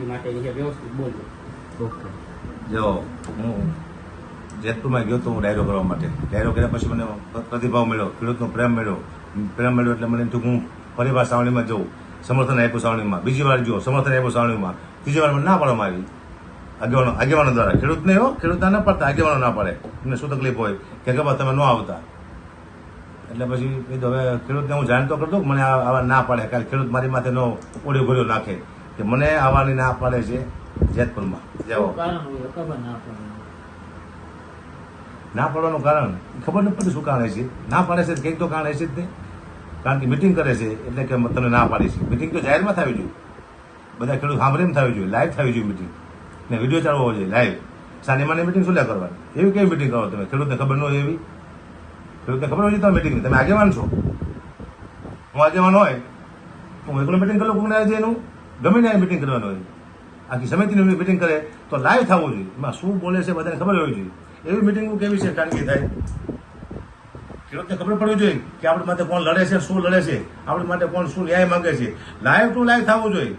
ખેતી માટેની છે વ્યવસ્થિત બોલજો. ઓકે. જો હું જેતપુરમાં ગયો તો હું ડાયરો કરવા માટે. ડાયરો કર્યા પછી મને પ્રતિભાવ મળ્યો, ખેડૂતનો પ્રેમ મળ્યો એટલે મને એમ થયું હું ફરી વાર સાવણીમાં જઉં. સમર્થન આપ્યું સાવણીમાં, બીજી વાર ગયો સમર્થન આપ્યું સાવણીમાં, ત્રીજી વાર મને ના પાડવામાં આવી આગેવાનો દ્વારા. ખેડૂતને ખેડૂત ના પડતા, આગેવાનો ના પડે. એમને શું તકલીફ હોય કે ખબર તમે ન આવતા. એટલે પછી કીધું હવે ખેડૂતને હું જાણતો કરતો મને આવા ના પાડે, કારણ ખેડૂત મારી માથે નો ઓળ્યો ગોળ્યો નાખે કે મને આવવાની ના પાડે છે જેતપુરમાં. ના પાડવાનું કારણ ખબર નથી પડતી શું કારણ છે. ના પાડે છે કંઈક તો કારણ છે જ તે. કારણ કે મિટિંગ કરે છે એટલે કે તમને ના પાડી છે. મિટિંગ તો જાહેરમાં થવી જોઈએ, બધા ખેડૂત સાંભળીને થવી જોઈએ, લાઈવ થવી જોઈએ મિટિંગ, ને વિડીયો ચાલવો હોવો જોઈએ લાઈવ. સાનિમાની મિટિંગ શું લે કરવાની? એવી કેવી મિટિંગ કરો તમે? ખેડૂતને ખબર ન હોય એવી? ખેડૂતને ખબર હોય છે તમે મિટિંગ, તમે આગેવાન છો. હું આગેવાન હોય હું એકલો મિટિંગ કરું કોઈને આજે એનું ગમે ત્યાં મિટિંગ કરવાનું હોય. આખી સમિતિની મિટિંગ કરે તો લાઈવ થવું જોઈએ, એમાં શું બોલે છે બધાને ખબર હોવી જોઈએ. એવી મિટિંગ કેવી છે ખાનગી થાય? ખેડૂતને ખબર પડવી જોઈએ કે આપણી માટે કોણ લડે છે, શું લડે છે, આપણી માટે કોણ શું ન્યાય માંગે છે. લાઈવ ટુ લાઈવ થવું જોઈએ.